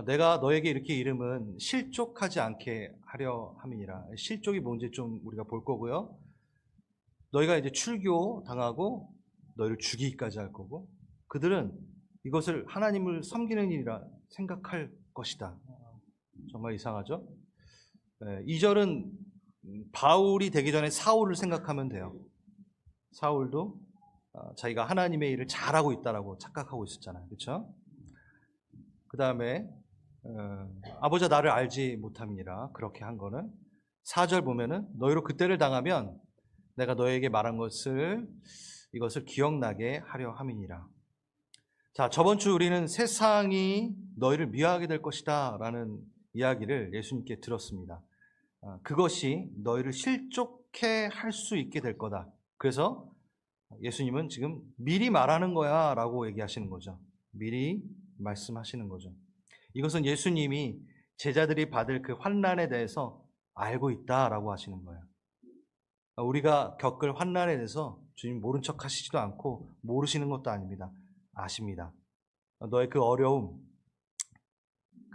내가 너에게 이렇게 이름은 실족하지 않게 하려 함이니라. 실족이 뭔지 좀 우리가 볼 거고요. 너희가 이제 출교 당하고 너희를 죽이기까지 할 거고, 그들은 이것을 하나님을 섬기는 일이라 생각할 것이다. 정말 이상하죠? 2절은 바울이 되기 전에 사울을 생각하면 돼요. 사울도 자기가 하나님의 일을 잘하고 있다라고 착각하고 있었잖아요. 그렇죠? 그 다음에 아버지가 나를 알지 못함이니라. 그렇게 한 거는 4절 보면은 너희로 그때를 당하면 내가 너에게 말한 이것을 기억나게 하려 함이니라. 자, 저번 주 우리는 세상이 너희를 미워하게 될 것이다 라는 이야기를 예수님께 들었습니다. 그것이 너희를 실족해 할 수 있게 될 거다. 그래서 예수님은 지금 미리 말하는 거야 라고 얘기하시는 거죠. 미리 말씀하시는 거죠. 이것은 예수님이 제자들이 받을 그 환난에 대해서 알고 있다라고 하시는 거예요. 우리가 겪을 환난에 대해서 주님 모른 척 하시지도 않고 모르시는 것도 아닙니다. 아십니다. 너의 그 어려움,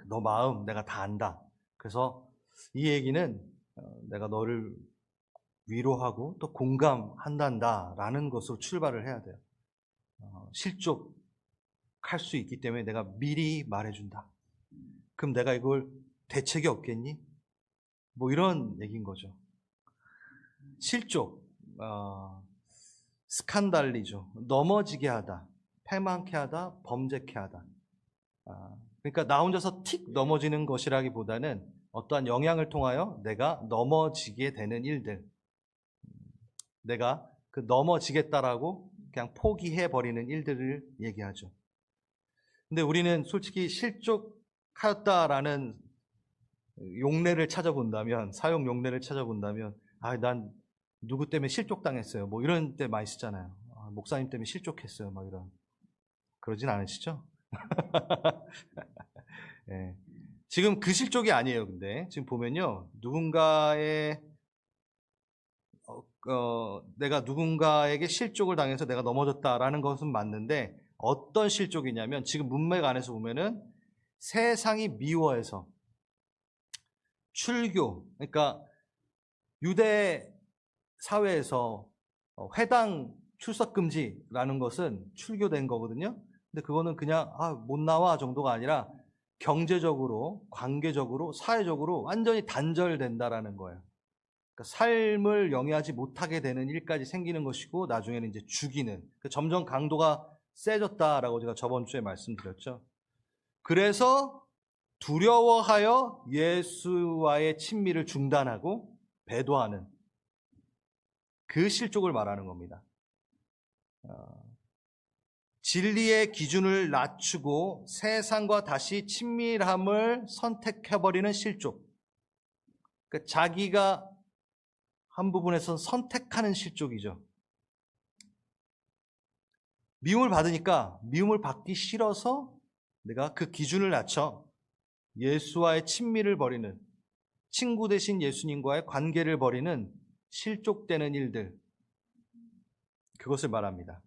너 마음 내가 다 안다. 그래서 이 얘기는 내가 너를 위로하고 또 공감한단다라는 것으로 출발을 해야 돼요. 실족할 수 있기 때문에 내가 미리 말해준다. 그럼 내가 이걸 대책이 없겠니? 뭐 이런 얘기인 거죠. 실족, 스칸달리죠. 넘어지게 하다, 패망케 하다, 범죄케 하다. 그러니까 나 혼자서 틱 넘어지는 것이라기보다는 어떠한 영향을 통하여 내가 넘어지게 되는 일들, 내가 그 넘어지겠다라고 그냥 포기해버리는 일들을 얘기하죠. 근데 우리는 솔직히 실족하였다라는 용례를 찾아본다면, 사용 용례를 찾아본다면, 난 누구 때문에 실족당했어요. 뭐 이런 때 많이 쓰잖아요. 목사님 때문에 실족했어요. 막 이런. 그러진 않으시죠? 네. 지금 그 실족이 아니에요. 근데 지금 보면요, 내가 누군가에게 실족을 당해서 내가 넘어졌다라는 것은 맞는데 어떤 실족이냐면 지금 문맥 안에서 보면은 세상이 미워해서 출교, 그러니까 유대 사회에서 회당 출석 금지라는 것은 출교된 거거든요. 근데 그거는 그냥 못 나와 정도가 아니라 경제적으로, 관계적으로, 사회적으로 완전히 단절된다라는 거예요. 그러니까 삶을 영위하지 못하게 되는 일까지 생기는 것이고 나중에는 이제 죽이는, 그러니까 점점 강도가 세졌다라고 제가 저번 주에 말씀드렸죠. 그래서 두려워하여 예수와의 친밀을 중단하고 배도하는 그 실족을 말하는 겁니다. 진리의 기준을 낮추고 세상과 다시 친밀함을 선택해버리는 실족. 그러니까 자기가 한 부분에서 선택하는 실족이죠. 미움을 받으니까 미움을 받기 싫어서 내가 그 기준을 낮춰 예수와의 친밀을 버리는, 친구 대신 예수님과의 관계를 버리는 실족되는 일들, 그것을 말합니다.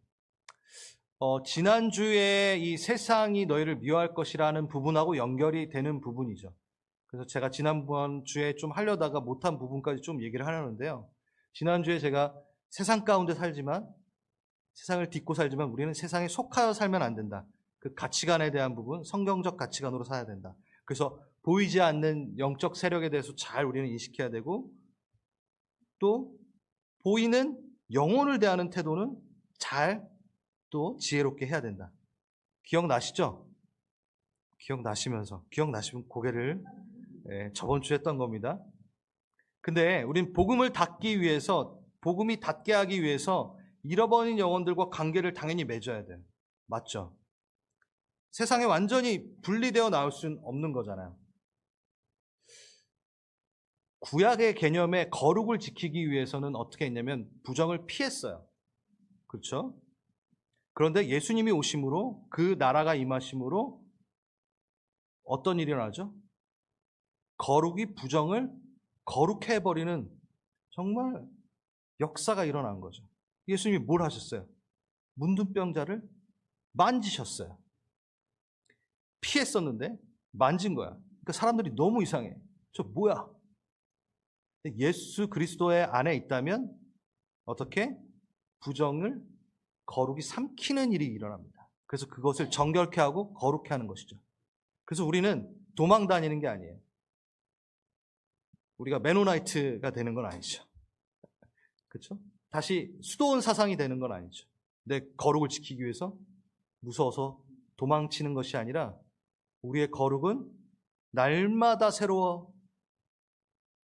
지난주에 이 세상이 너희를 미워할 것이라는 부분하고 연결이 되는 부분이죠. 그래서 제가 지난번 주에 좀 하려다가 못한 부분까지 좀 얘기를 하려는데요. 지난주에 제가 세상 가운데 살지만, 세상을 딛고 살지만 우리는 세상에 속하여 살면 안 된다. 그 가치관에 대한 부분, 성경적 가치관으로 살아야 된다. 그래서 보이지 않는 영적 세력에 대해서 잘 우리는 인식해야 되고, 또 보이는 영혼을 대하는 태도는 잘 또 지혜롭게 해야 된다. 기억나시죠? 기억나시면 고개를 저번 주에 했던 겁니다. 근데 우린 복음을 닫기 위해서, 복음이 닫게 하기 위해서 잃어버린 영혼들과 관계를 당연히 맺어야 돼요. 맞죠? 세상에 완전히 분리되어 나올 수는 없는 거잖아요. 구약의 개념의 거룩을 지키기 위해서는 어떻게 했냐면 부정을 피했어요. 그렇죠? 그런데 예수님이 오심으로, 그 나라가 임하심으로 어떤 일이 일어나죠? 거룩이 부정을 거룩해 버리는 정말 역사가 일어난 거죠. 예수님이 뭘 하셨어요? 문둥병자를 만지셨어요. 피했었는데 만진 거야. 그러니까 사람들이 너무 이상해. 저 뭐야? 예수 그리스도의 안에 있다면 어떻게? 부정을 거룩이 삼키는 일이 일어납니다. 그래서 그것을 정결케 하고 거룩케 하는 것이죠. 그래서 우리는 도망 다니는 게 아니에요. 우리가 메노나이트가 되는 건 아니죠. 그렇죠? 다시 수도원 사상이 되는 건 아니죠. 내 거룩을 지키기 위해서 무서워서 도망치는 것이 아니라 우리의 거룩은 날마다 새로워.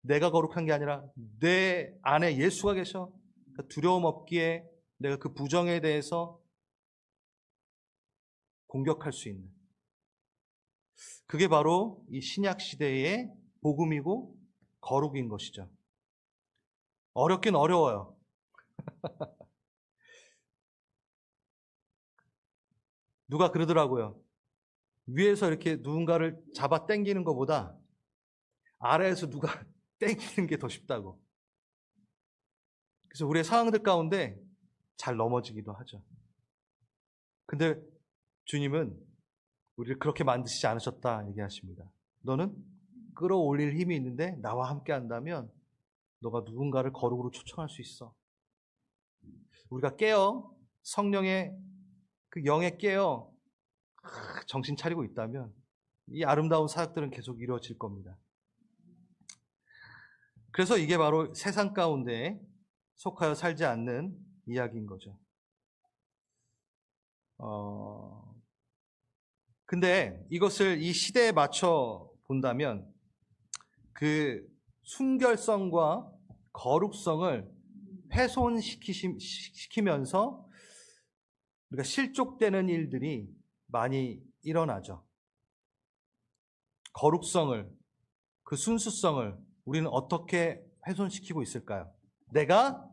내가 거룩한 게 아니라 내 안에 예수가 계셔. 그러니까 두려움 없기에 내가 그 부정에 대해서 공격할 수 있는, 그게 바로 이 신약 시대의 복음이고 거룩인 것이죠. 어렵긴 어려워요. 누가 그러더라고요. 위에서 이렇게 누군가를 잡아 당기는 것보다 아래에서 누가 당기는 게 더 쉽다고. 그래서 우리의 상황들 가운데 잘 넘어지기도 하죠. 근데 주님은 우리를 그렇게 만드시지 않으셨다 얘기하십니다. 너는 끌어올릴 힘이 있는데 나와 함께 한다면 너가 누군가를 거룩으로 초청할 수 있어. 우리가 깨어 성령의 그 영에 깨어 정신 차리고 있다면 이 아름다운 사역들은 계속 이루어질 겁니다. 그래서 이게 바로 세상 가운데 속하여 살지 않는 이야기인 거죠. 근데 이것을 이 시대에 맞춰 본다면 그 순결성과 거룩성을 훼손시키면서 우리가 실족되는 일들이 많이 일어나죠. 거룩성을, 그 순수성을 우리는 어떻게 훼손시키고 있을까요? 내가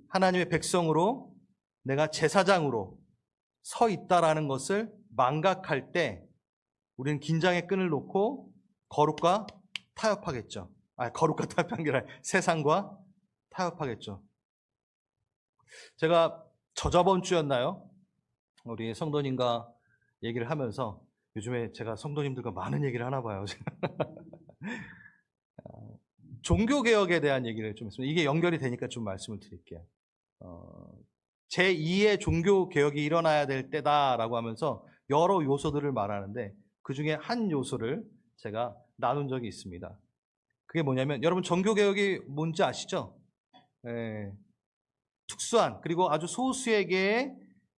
하나님의 백성으로, 내가 제사장으로 서 있다라는 것을 망각할 때 우리는 긴장의 끈을 놓고 거룩과 타협하겠죠. 거룩과 타협한 게 아니라 세상과 타협하겠죠. 제가 저저번 주였나요? 우리 성도님과 얘기를 하면서, 요즘에 제가 성도님들과 많은 얘기를 하나 봐요. 종교개혁에 대한 얘기를 좀 했습니다. 이게 연결이 되니까 좀 말씀을 드릴게요. 제2의 종교개혁이 일어나야 될 때다라고 하면서 여러 요소들을 말하는데 그 중에 한 요소를 제가 나눈 적이 있습니다. 그게 뭐냐면, 여러분 종교개혁이 뭔지 아시죠? 특수한, 그리고 아주 소수에게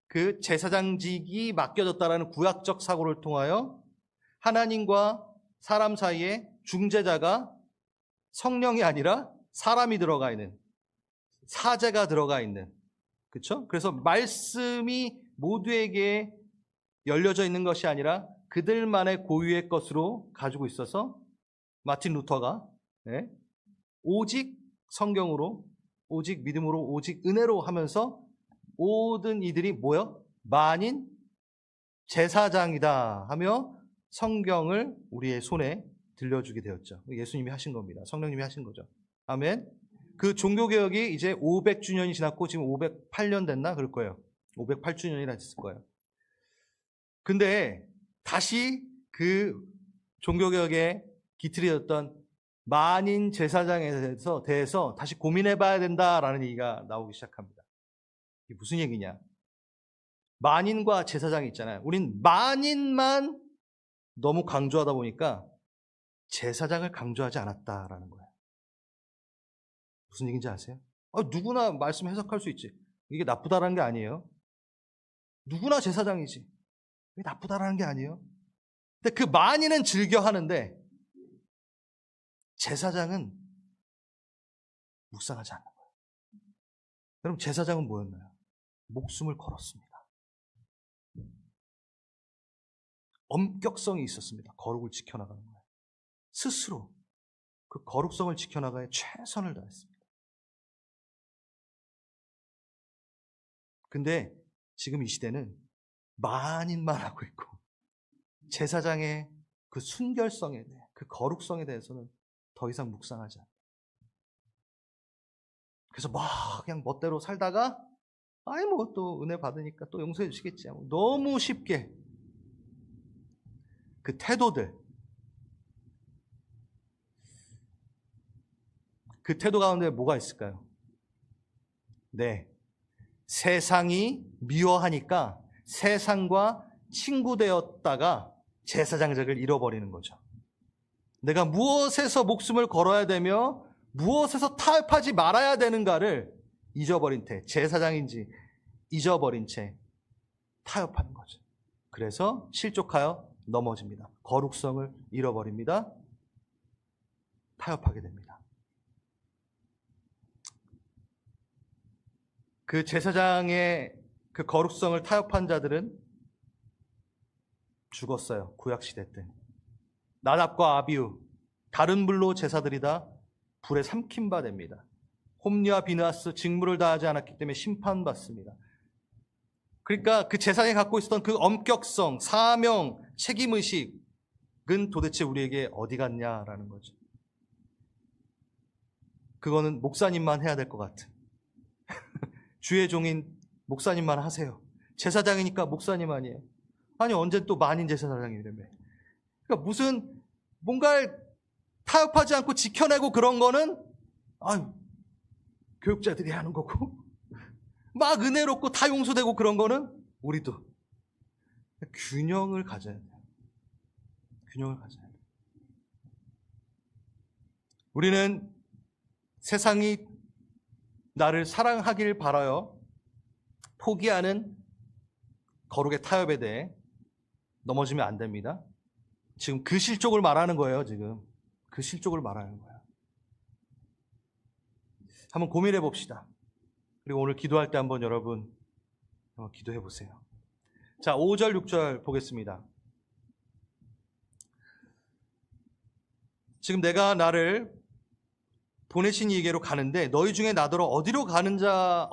그 제사장직이 맡겨졌다라는 구약적 사고를 통하여 하나님과 사람 사이에 중재자가 성령이 아니라 사람이 들어가 있는, 사제가 들어가 있는, 그렇죠? 그래서 말씀이 모두에게 열려져 있는 것이 아니라 그들만의 고유의 것으로 가지고 있어서 마틴 루터가 오직 성경으로, 오직 믿음으로, 오직 은혜로 하면서 모든 이들이 뭐요? 만인 제사장이다 하며 성경을 우리의 손에 들려주게 되었죠. 예수님이 하신 겁니다. 성령님이 하신 거죠. 아멘. 그 종교개혁이 이제 500주년이 지났고 지금 508년 됐나? 그럴 거예요. 508주년이나 됐을 거예요. 근데 다시 그 종교개혁의 기틀이었던 만인 제사장에 대해서 다시 고민해봐야 된다라는 얘기가 나오기 시작합니다. 이게 무슨 얘기냐? 만인과 제사장이 있잖아요. 우린 만인만 너무 강조하다 보니까 제사장을 강조하지 않았다라는 거예요. 무슨 얘기인지 아세요? 누구나 말씀 해석할 수 있지. 이게 나쁘다라는 게 아니에요. 누구나 제사장이지. 이게 나쁘다라는 게 아니에요. 근데 그 만인은 즐겨 하는데 제사장은 묵상하지 않는 거예요. 여러분, 제사장은 뭐였나요? 목숨을 걸었습니다. 엄격성이 있었습니다. 거룩을 지켜나가는 거예요. 스스로 그 거룩성을 지켜나가야 최선을 다했습니다. 근데 지금 이 시대는 만인만 하고 있고 제사장의 그 순결성에 대해, 그 거룩성에 대해서는 더 이상 묵상하지 않아요. 그래서 막 그냥 멋대로 살다가 뭐 또 은혜 받으니까 또 용서해 주시겠지 하고 너무 쉽게 그 태도들, 그 태도 가운데 뭐가 있을까요? 네, 세상이 미워하니까 세상과 친구 되었다가 제사장직을 잃어버리는 거죠. 내가 무엇에서 목숨을 걸어야 되며 무엇에서 타협하지 말아야 되는가를 잊어버린 채, 제사장인지 잊어버린 채 타협하는 거죠. 그래서 실족하여 넘어집니다. 거룩성을 잃어버립니다. 타협하게 됩니다. 그 제사장의 그 거룩성을 타협한 자들은 죽었어요. 구약시대 때. 나답과 아비후, 다른 불로 제사드리다 불에 삼킨 바 됩니다. 홈리와 비느하스 직무를 다하지 않았기 때문에 심판받습니다. 그러니까 그 제사장이 갖고 있었던 그 엄격성, 사명, 책임의식은 도대체 우리에게 어디 갔냐라는 거죠. 그거는 목사님만 해야 될 것 같은. 주의 종인 목사님만 하세요. 제사장이니까 목사님 아니에요. 아니 언제 또 만인 제사장이라며. 그러니까 무슨 뭔가를 타협하지 않고 지켜내고 그런 거는 교육자들이 하는 거고 막 은혜롭고 다 용서되고 그런 거는 우리도 균형을 가져야 돼요. 균형을 가져야 돼요. 우리는 세상이 나를 사랑하길 바라요. 포기하는 거룩의 타협에 대해 넘어지면 안 됩니다. 지금 그 실족을 말하는 거예요. 지금 그 실족을 말하는 거예요. 한번 고민해 봅시다. 그리고 오늘 기도할 때 한번 여러분 기도해 보세요. 자, 5절 6절 보겠습니다. 지금 내가 나를 보내신 이에게로 가는데 너희 중에 나더러 어디로 가는가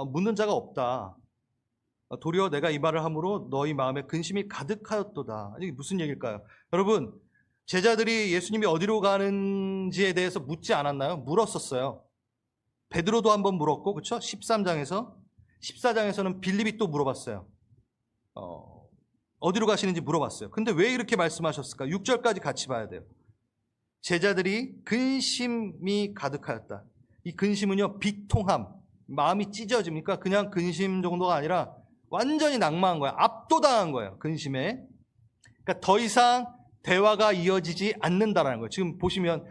묻는 자가 없다. 도리어 내가 이 말을 함으로 너희 마음에 근심이 가득하였도다. 이게 무슨 얘기일까요? 여러분, 제자들이 예수님이 어디로 가는지에 대해서 묻지 않았나요? 물었었어요. 베드로도 한번 물었고, 그렇죠? 14장에서는 빌립이 또 물어봤어요. 어디로 가시는지 물어봤어요. 근데 왜 이렇게 말씀하셨을까? 6절까지 같이 봐야 돼요. 제자들이 근심이 가득하였다. 이 근심은요, 비통함, 마음이 찢어집니까? 그냥 근심 정도가 아니라 완전히 낙망한 거예요. 압도당한 거예요. 근심에. 그러니까 더 이상 대화가 이어지지 않는다라는 거예요. 지금 보시면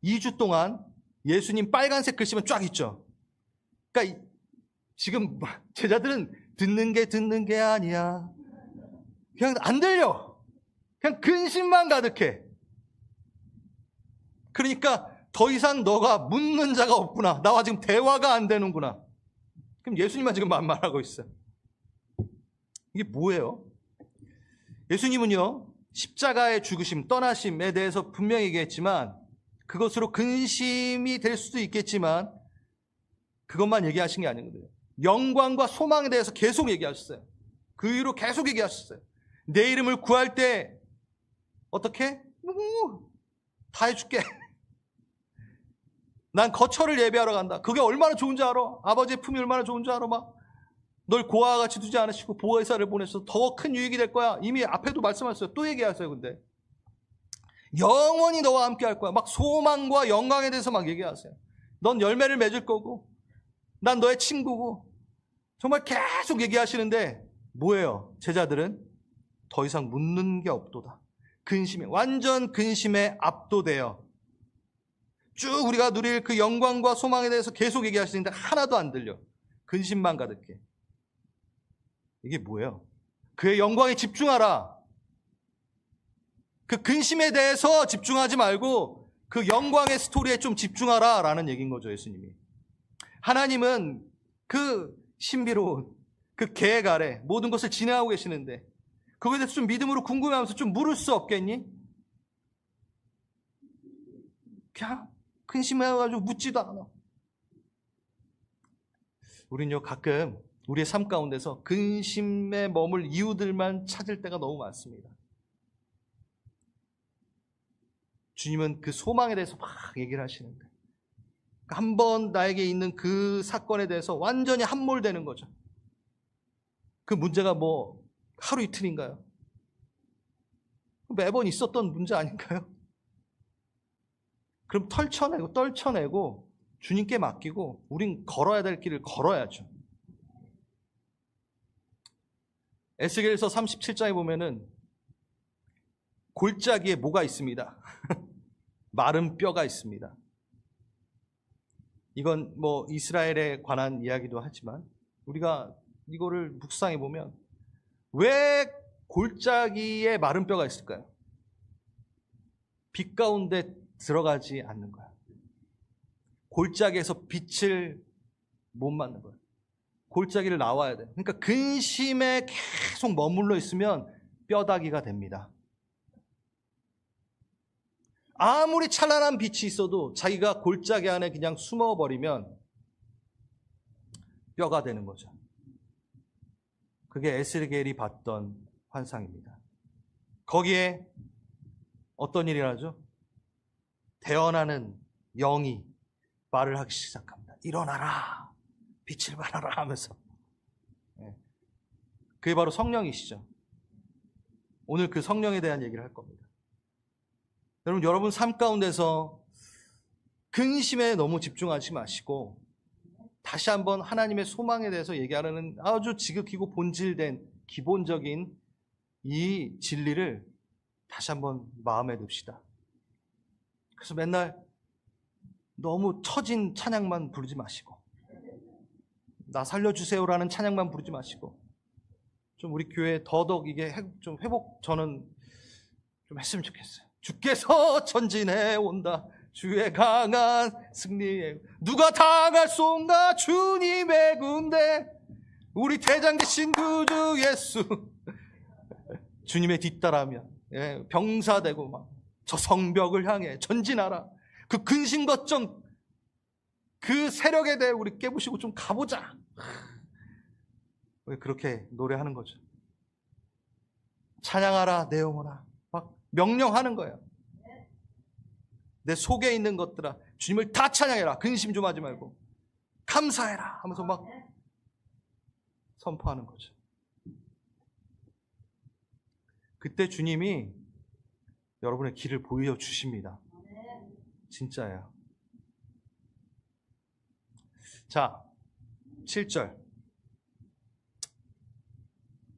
2주 동안 예수님 빨간색 글씨만 쫙 있죠. 그러니까 지금 제자들은 듣는 게 아니야. 그냥 안 들려. 그냥 근심만 가득해. 그러니까 더 이상 너가 묻는 자가 없구나. 나와 지금 대화가 안 되는구나. 그럼 예수님만 지금 말하고 있어요. 이게 뭐예요? 예수님은요, 십자가의 죽으심, 떠나심에 대해서 분명히 얘기했지만 그것으로 근심이 될 수도 있겠지만 그것만 얘기하신 게 아니거든요. 영광과 소망에 대해서 계속 얘기하셨어요. 그 이후로 계속 얘기하셨어요. 내 이름을 구할 때 어떻게? 다 해줄게. 난 거처를 예배하러 간다. 그게 얼마나 좋은지 알아? 아버지의 품이 얼마나 좋은지 알아? 막 널 고아와 같이 두지 않으시고 보혜사를 보내셔서 더 큰 유익이 될 거야. 이미 앞에도 말씀하셨어요. 또 얘기하세요. 근데 영원히 너와 함께 할 거야. 막 소망과 영광에 대해서 막 얘기하세요. 넌 열매를 맺을 거고 난 너의 친구고 정말 계속 얘기하시는데 뭐예요? 제자들은 더 이상 묻는 게 없도다. 근심에, 완전 근심에 압도되어 쭉 우리가 누릴 그 영광과 소망에 대해서 계속 얘기하시는데 하나도 안 들려. 근심만 가득해. 이게 뭐예요? 그의 영광에 집중하라. 그 근심에 대해서 집중하지 말고 그 영광의 스토리에 좀 집중하라 라는 얘기인 거죠. 예수님이. 하나님은 그 신비로운 그 계획 아래 모든 것을 진행하고 계시는데 그거에 대해서 좀 믿음으로 궁금해하면서 좀 물을 수 없겠니? 그냥 근심해가지고 묻지도 않아. 우린요 가끔 우리의 삶 가운데서 근심에 머물 이유들만 찾을 때가 너무 많습니다. 주님은 그 소망에 대해서 막 얘기를 하시는데 한 번 나에게 있는 그 사건에 대해서 완전히 함몰되는 거죠. 그 문제가 뭐 하루 이틀인가요? 매번 있었던 문제 아닌가요? 그럼 떨쳐내고 주님께 맡기고 우린 걸어야 될 길을 걸어야죠. 에스겔서 37장에 보면은 골짜기에 뭐가 있습니다. 마른 뼈가 있습니다. 이건 뭐 이스라엘에 관한 이야기도 하지만 우리가 이거를 묵상해 보면 왜 골짜기에 마른 뼈가 있을까요? 빛 가운데 들어가지 않는 거야. 골짜기에서 빛을 못 맞는 거야. 골짜기를 나와야 돼. 그러니까 근심에 계속 머물러 있으면 뼈다귀가 됩니다. 아무리 찬란한 빛이 있어도 자기가 골짜기 안에 그냥 숨어버리면 뼈가 되는 거죠. 그게 에스겔이 봤던 환상입니다. 거기에 어떤 일이 나죠? 태어나는 영이 말을 하기 시작합니다. 일어나라, 빛을 발하라 하면서. 그게 바로 성령이시죠. 오늘 그 성령에 대한 얘기를 할 겁니다. 여러분 삶 가운데서 근심에 너무 집중하지 마시고 다시 한번 하나님의 소망에 대해서 얘기하려는 아주 지극히고 본질된 기본적인 이 진리를 다시 한번 마음에 듭시다. 그래서 맨날 너무 처진 찬양만 부르지 마시고 나 살려주세요라는 찬양만 부르지 마시고 좀 우리 교회에 더더욱 이게 좀 회복 저는 좀 했으면 좋겠어요. 주께서 전진해 온다. 주의 강한 승리에 누가 당할 쏜가 주님의 군대 우리 대장 되신 구주 예수 주님의 뒤따라하면 병사되고 막 저 성벽을 향해 전진하라. 그 근심 걱정 그 세력에 대해 우리 깨부시고 좀 가보자. 왜 그렇게 노래하는 거죠? 찬양하라 내 영혼아 막 명령하는 거예요. 내 속에 있는 것들아 주님을 다 찬양해라. 근심 좀 하지 말고 감사해라 하면서 막 선포하는 거죠. 그때 주님이 여러분의 길을 보여주십니다. 진짜예요. 자, 7절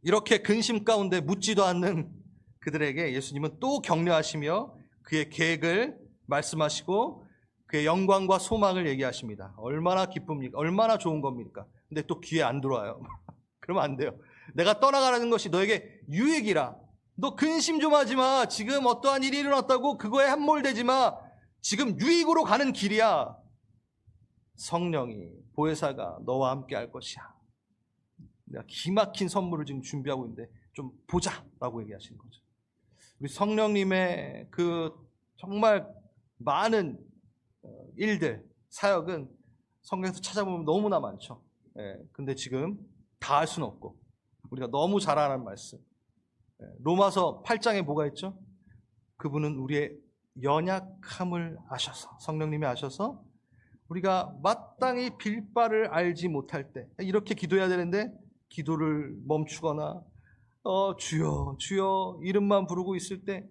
이렇게 근심 가운데 묻지도 않는 그들에게 예수님은 또 격려하시며 그의 계획을 말씀하시고 그의 영광과 소망을 얘기하십니다. 얼마나 기쁩니까? 얼마나 좋은 겁니까? 근데 또 귀에 안 들어와요. 그러면 안 돼요. 내가 떠나가는 것이 너에게 유익이라. 너 근심 좀 하지 마. 지금 어떠한 일이 일어났다고 그거에 함몰되지 마. 지금 유익으로 가는 길이야. 성령이 보혜사가 너와 함께 할 것이야. 내가 기막힌 선물을 지금 준비하고 있는데 좀 보자 라고 얘기하시는 거죠. 우리 성령님의 그 정말 많은 일들, 사역은 성경에서 찾아보면 너무나 많죠. 근데 지금 다 할 수는 없고 우리가 너무 잘 아는 말씀. 로마서 8장에 뭐가 있죠? 그분은 우리의 연약함을 아셔서 성령님이 아셔서 우리가 마땅히 빌 바를 알지 못할 때 이렇게 기도해야 되는데 기도를 멈추거나 주여 주여 이름만 부르고 있을 때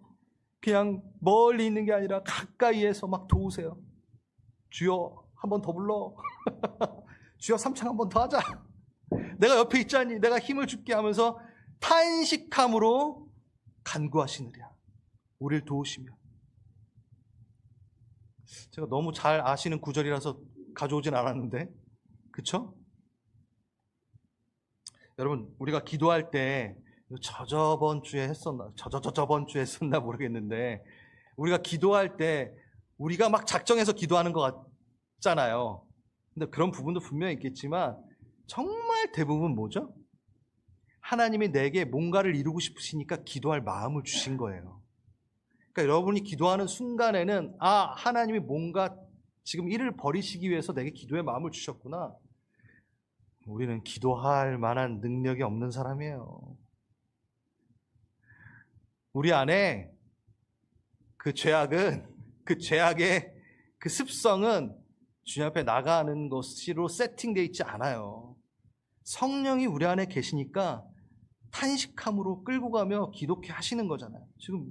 그냥 멀리 있는 게 아니라 가까이에서 막 도우세요. 주여 한 번 더 불러. 주여 3창 한 번 더 하자. 내가 옆에 있자니 내가 힘을 줄게 하면서 탄식함으로 간구하시느랴. 우리를 도우시며. 제가 너무 잘 아시는 구절이라서 가져오진 않았는데 그쵸? 여러분 우리가 기도할 때 저번 주에 했었나 저번 주에 했었나 모르겠는데 우리가 기도할 때 우리가 막 작정해서 기도하는 것 같잖아요. 근데 그런 부분도 분명히 있겠지만 정말 대부분 뭐죠? 하나님이 내게 뭔가를 이루고 싶으시니까 기도할 마음을 주신 거예요. 그러니까 여러분이 기도하는 순간에는 하나님이 뭔가 지금 일을 벌이시기 위해서 내게 기도의 마음을 주셨구나. 우리는 기도할 만한 능력이 없는 사람이에요. 우리 안에 그 죄악의 그 습성은 주님 앞에 나가는 것으로 세팅되어 있지 않아요. 성령이 우리 안에 계시니까 탄식함으로 끌고 가며 기독해 하시는 거잖아요. 지금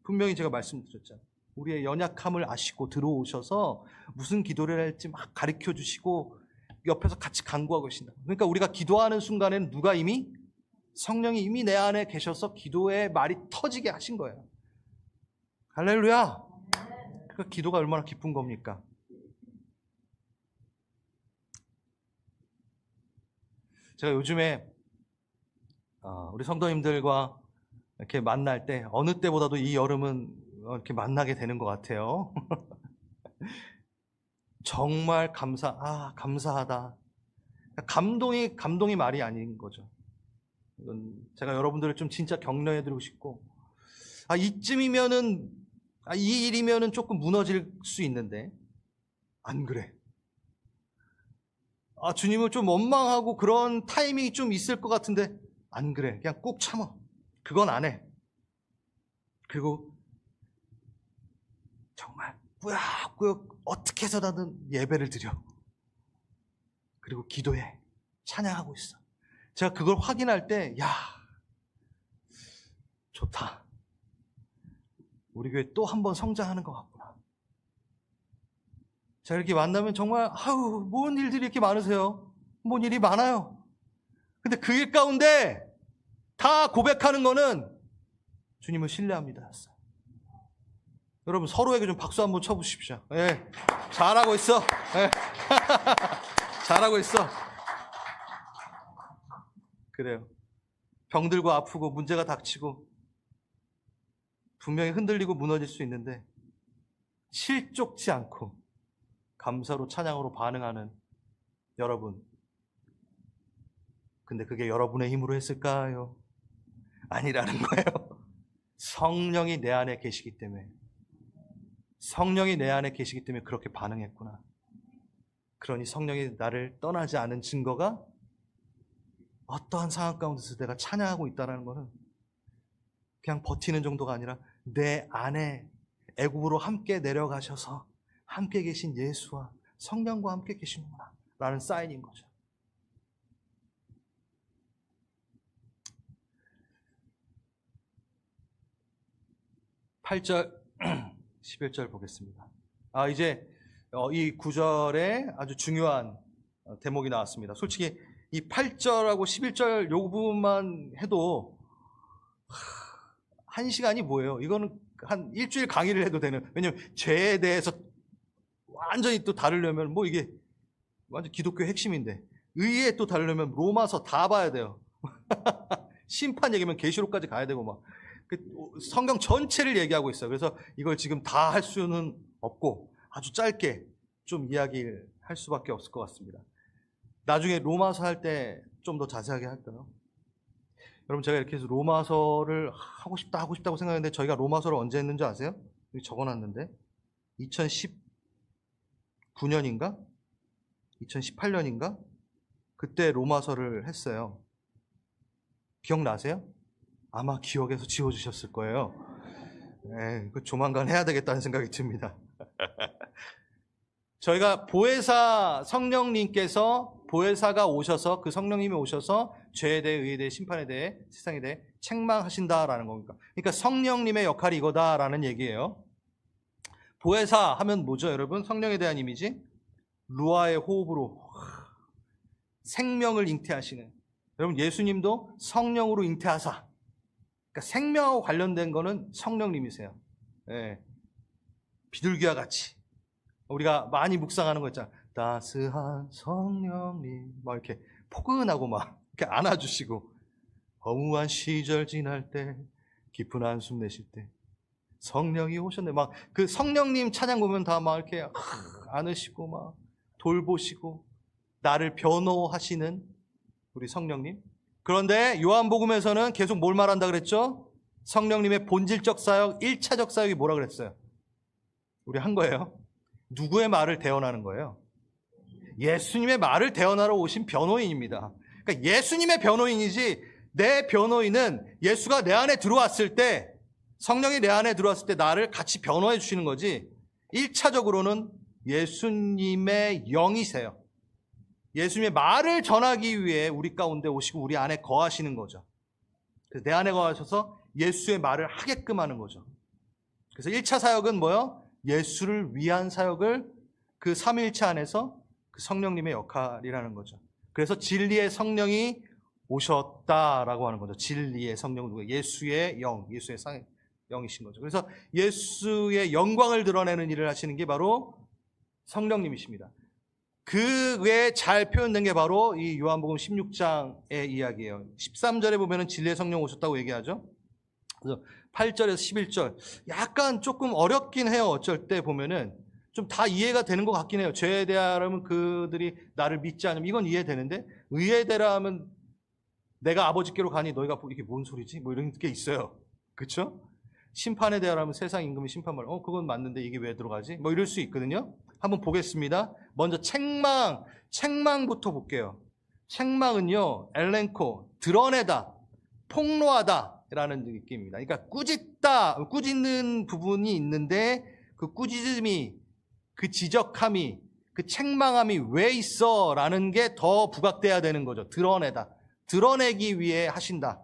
분명히 제가 말씀드렸잖아요. 우리의 연약함을 아시고 들어오셔서 무슨 기도를 할지 막 가르쳐 주시고 옆에서 같이 간구하고 계신다. 그러니까 우리가 기도하는 순간에는 누가 이미 성령이 이미 내 안에 계셔서 기도의 말이 터지게 하신 거예요. 할렐루야. 그 기도가 얼마나 기쁜 겁니까? 제가 요즘에 우리 성도님들과 이렇게 만날 때 어느 때보다도 이 여름은 이렇게 만나게 되는 것 같아요. 정말 감사하다. 감동이 말이 아닌 거죠. 이건 제가 여러분들을 좀 진짜 격려해드리고 싶고, 이쯤이면은, 이 일이면은 조금 무너질 수 있는데, 안 그래. 주님을 좀 원망하고 그런 타이밍이 좀 있을 것 같은데, 안 그래. 그냥 꾹 참아. 그건 안 해. 그리고 정말 꾸역꾸역 어떻게 해서라든 예배를 드려. 그리고 기도해. 찬양하고 있어. 제가 그걸 확인할 때, 좋다. 우리 교회 또 한 번 성장하는 것 같구나. 제가 이렇게 만나면 정말, 뭔 일들이 이렇게 많으세요? 뭔 일이 많아요. 근데 그 일 가운데 다 고백하는 거는 주님을 신뢰합니다. 여러분 서로에게 좀 박수 한번 쳐보십시오. 예, 잘하고 있어. 예. 잘하고 있어. 그래요. 병들고 아프고 문제가 닥치고 분명히 흔들리고 무너질 수 있는데 실족지 않고 감사로 찬양으로 반응하는 여러분. 근데 그게 여러분의 힘으로 했을까요? 아니라는 거예요. 성령이 내 안에 계시기 때문에. 성령이 내 안에 계시기 때문에 그렇게 반응했구나. 그러니 성령이 나를 떠나지 않은 증거가 어떠한 상황 가운데서 내가 찬양하고 있다는 것은 그냥 버티는 정도가 아니라 내 안에 애굽으로 함께 내려가셔서 함께 계신 예수와 성령과 함께 계시는구나 라는 사인인 거죠. (8절) 11절 보겠습니다. 이제 이 구절에 아주 중요한 대목이 나왔습니다. 솔직히 이 8절하고 11절 요 부분만 해도 한 시간이 뭐예요? 이거는 한 일주일 강의를 해도 되는. 왜냐면 죄에 대해서 완전히 또 다루려면 이게 완전 기독교 핵심인데, 의에 또 다루려면 로마서 다 봐야 돼요. 심판 얘기면 계시록까지 가야 되고 막 성경 전체를 얘기하고 있어요. 그래서 이걸 지금 다 할 수는 없고 아주 짧게 좀 이야기를 할 수밖에 없을 것 같습니다. 나중에 로마서 할 때 좀 더 자세하게 할까요? 여러분 제가 이렇게 해서 로마서를 하고 싶다고 생각했는데 저희가 로마서를 언제 했는지 아세요? 여기 적어놨는데 2019년인가? 2018년인가? 그때 로마서를 했어요. 기억나세요? 아마 기억에서 지워주셨을 거예요. 그 조만간 해야 되겠다는 생각이 듭니다. 저희가 보혜사 성령님께서 보혜사가 오셔서 그 성령님이 오셔서 죄에 대해 의에 대해 심판에 대해 세상에 대해 책망하신다라는 겁니까? 그러니까 성령님의 역할이 이거다라는 얘기예요. 보혜사 하면 뭐죠, 여러분? 성령에 대한 이미지? 루아의 호흡으로 생명을 잉태하시는. 여러분 예수님도 성령으로 잉태하사. 그러니까 생명하고 관련된 거는 성령님이세요. 비둘기와 같이. 우리가 많이 묵상하는 거 있잖아. 따스한 성령님. 막 이렇게 포근하고 막 이렇게 안아주시고, 허무한 시절 지날 때, 깊은 한숨 내실 때, 성령이 오셨네. 막 그 성령님 찬양 보면 다 막 이렇게 안으시고, 막 돌보시고, 나를 변호하시는 우리 성령님. 그런데 요한복음에서는 계속 뭘 말한다 그랬죠? 성령님의 본질적 사역, 1차적 사역이 뭐라 그랬어요? 우리 한 거예요. 누구의 말을 대언하는 거예요? 예수님의 말을 대언하러 오신 변호인입니다. 그러니까 예수님의 변호인이지, 내 변호인은 예수가 내 안에 들어왔을 때, 성령이 내 안에 들어왔을 때 나를 같이 변호해 주시는 거지, 1차적으로는 예수님의 영이세요. 예수님의 말을 전하기 위해 우리 가운데 오시고 우리 안에 거하시는 거죠. 그래서 내 안에 거하셔서 예수의 말을 하게끔 하는 거죠. 그래서 1차 사역은 뭐요? 예수를 위한 사역을 그 삼위일체 안에서 그 성령님의 역할이라는 거죠. 그래서 진리의 성령이 오셨다라고 하는 거죠. 진리의 성령은 누구예요? 예수의 영, 예수의 영이신 거죠. 그래서 예수의 영광을 드러내는 일을 하시는 게 바로 성령님이십니다. 그 외에 잘 표현된 게 바로 이 요한복음 16장의 이야기예요. 13절에 보면은 진리의 성령 오셨다고 얘기하죠. 그래서 8절에서 11절 약간 조금 어렵긴 해요. 어쩔 때 보면은 좀 다 이해가 되는 것 같긴 해요. 죄에 대하면 그들이 나를 믿지 않으면 이건 이해되는데 의에 대하면 내가 아버지께로 가니 너희가 이게 뭔 소리지? 뭐 이런 게 있어요. 그렇죠? 심판에 대하면 세상 임금의 심판말 그건 맞는데 이게 왜 들어가지? 뭐 이럴 수 있거든요. 한번 보겠습니다. 먼저 책망부터 볼게요. 책망은요, 엘렌코, 드러내다, 폭로하다 라는 느낌입니다. 그러니까 꾸짖는 부분이 있는데 그 꾸짖음이, 그 지적함이, 그 책망함이 왜 있어? 라는 게 더 부각돼야 되는 거죠. 드러내다. 드러내기 위해 하신다.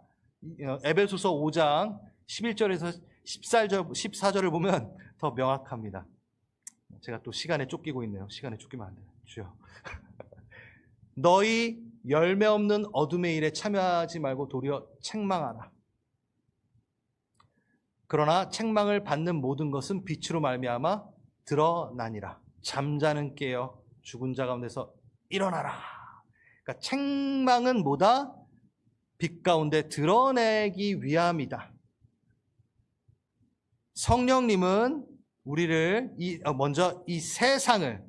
에베소서 5장 11절에서 14절을 보면 더 명확합니다. 제가 또 시간에 쫓기고 있네요. 시간에 쫓기면 안 돼요. 주여. 너희 열매 없는 어둠의 일에 참여하지 말고 도리어 책망하라. 그러나 책망을 받는 모든 것은 빛으로 말미암아 드러나니라. 잠자는 깨어 죽은 자 가운데서 일어나라. 그러니까 책망은 뭐다? 빛 가운데 드러내기 위함이다. 성령님은 우리를 먼저 이 세상을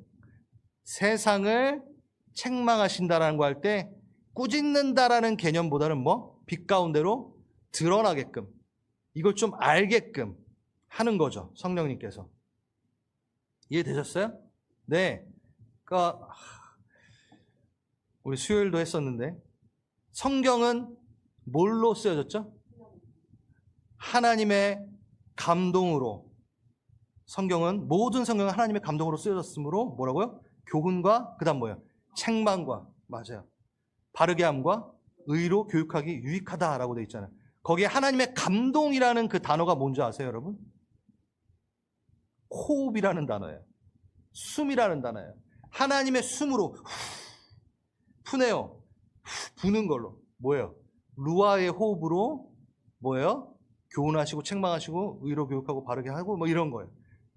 책망하신다라는 거 할 때 꾸짖는다라는 개념보다는 빛 가운데로 드러나게끔 이걸 좀 알게끔 하는 거죠. 성령님께서. 이해되셨어요? 네. 그러니까 우리 수요일도 했었는데 성경은 뭘로 쓰여졌죠? 하나님의 감동으로. 모든 성경은 하나님의 감동으로 쓰여졌으므로 뭐라고요? 교훈과 그다음 뭐예요? 책망과, 맞아요. 바르게 함과 의로 교육하기 유익하다라고 되어 있잖아요. 거기에 하나님의 감동이라는 그 단어가 뭔지 아세요, 여러분? 호흡이라는 단어예요. 숨이라는 단어예요. 하나님의 숨으로 푸네요. 부는 걸로. 뭐예요? 루아의 호흡으로 뭐예요? 교훈하시고 책망하시고 의로 교육하고 바르게 하고 뭐 이런 거예요.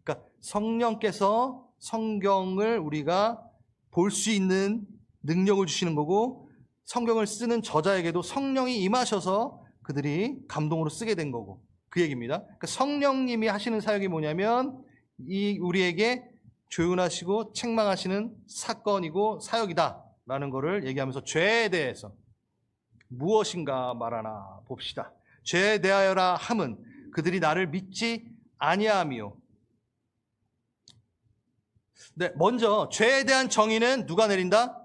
그러니까 성령께서 성경을 우리가 볼 수 있는 능력을 주시는 거고 성경을 쓰는 저자에게도 성령이 임하셔서 그들이 감동으로 쓰게 된 거고 그 얘기입니다. 그러니까 성령님이 하시는 사역이 뭐냐면 우리에게 조율하시고 책망하시는 사건이고 사역이다라는 것을 얘기하면서 죄에 대해서 무엇인가 말하나 봅시다. 죄에 대하여라 함은 그들이 나를 믿지 아니하미요. 네, 먼저 죄에 대한 정의는 누가 내린다?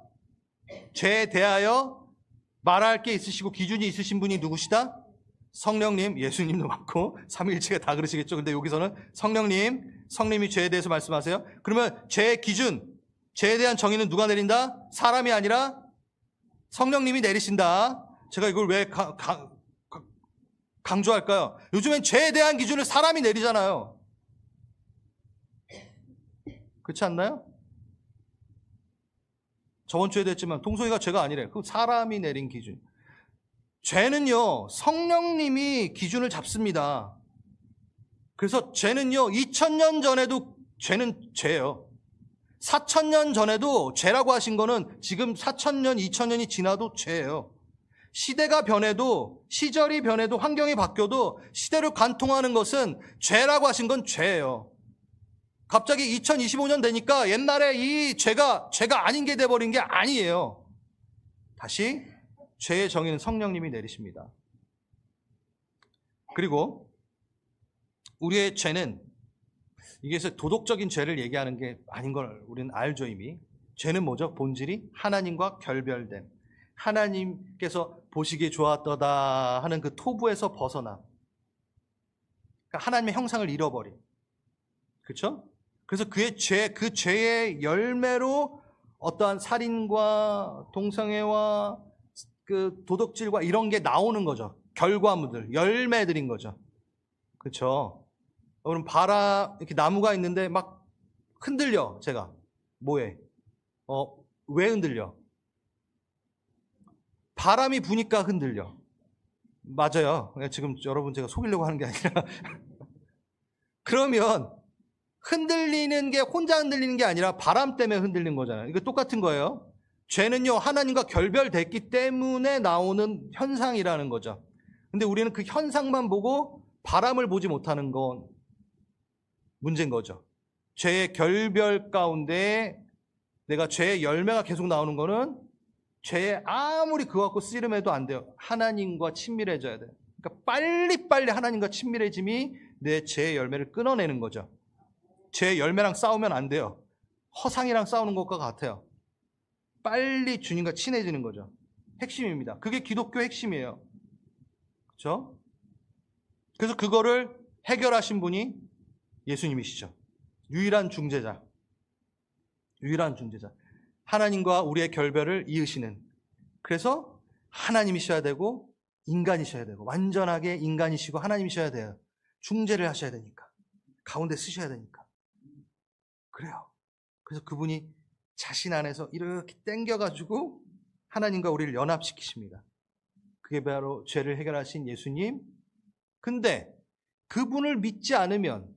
죄에 대하여 말할 게 있으시고 기준이 있으신 분이 누구시다? 성령님, 예수님도 맞고 삼위일체가 다 그러시겠죠. 근데 여기서는 성령님이 죄에 대해서 말씀하세요. 그러면 죄의 기준, 죄에 대한 정의는 누가 내린다? 사람이 아니라 성령님이 내리신다. 제가 이걸 왜 강조할까요? 요즘엔 죄에 대한 기준을 사람이 내리잖아요. 그렇지 않나요? 저번 주에도 했지만 동성이가 죄가 아니래. 그 사람이 내린 기준. 죄는요, 성령님이 기준을 잡습니다. 그래서 죄는요, 2000년 전에도 죄는 죄예요. 4000년 전에도 죄라고 하신 거는 지금 4000년, 2000년이 지나도 죄예요. 시대가 변해도, 시절이 변해도, 환경이 바뀌어도 시대를 관통하는 것은 죄라고 하신 건 죄예요. 갑자기 2025년 되니까 옛날에 이 죄가 아닌 게 돼버린 게 아니에요. 다시 죄의 정의는 성령님이 내리십니다. 그리고 우리의 죄는 이게 도덕적인 죄를 얘기하는 게 아닌 걸 우리는 알죠 이미. 죄는 뭐죠? 본질이 하나님과 결별된, 하나님께서 보시기에 좋았더다 하는 그 토부에서 벗어나, 그러니까 하나님의 형상을 잃어버린, 그렇죠? 그래서 그 죄의 열매로 어떠한 살인과 동성애와 그 도덕질과 이런 게 나오는 거죠. 결과물들, 열매들인 거죠. 그렇죠? 그럼 바람, 이렇게 나무가 있는데 막 흔들려, 제가. 뭐해? 왜 흔들려? 바람이 부니까 흔들려. 맞아요. 지금 여러분 제가 속이려고 하는 게 아니라. 그러면 흔들리는 게 혼자 흔들리는 게 아니라 바람 때문에 흔들리는 거잖아요. 이거 똑같은 거예요. 죄는요, 하나님과 결별됐기 때문에 나오는 현상이라는 거죠. 근데 우리는 그 현상만 보고 바람을 보지 못하는 건 문제인 거죠. 죄의 결별 가운데 내가 죄의 열매가 계속 나오는 거는 죄에 아무리 그거 갖고 씨름해도 안 돼요. 하나님과 친밀해져야 돼요. 그러니까 빨리빨리 하나님과 친밀해짐이 내 죄의 열매를 끊어내는 거죠. 죄의 열매랑 싸우면 안 돼요. 허상이랑 싸우는 것과 같아요. 빨리 주님과 친해지는 거죠. 핵심입니다. 그게 기독교 핵심이에요. 그렇죠? 그래서 그거를 해결하신 분이 예수님이시죠. 유일한 중재자. 유일한 중재자. 하나님과 우리의 결별을 이으시는. 그래서 하나님이셔야 되고 인간이셔야 되고 완전하게 인간이시고 하나님이셔야 돼요. 중재를 하셔야 되니까. 가운데 쓰셔야 되니까. 그래요. 그래서 그분이 자신 안에서 이렇게 당겨가지고 하나님과 우리를 연합시키십니다. 그게 바로 죄를 해결하신 예수님. 근데 그분을 믿지 않으면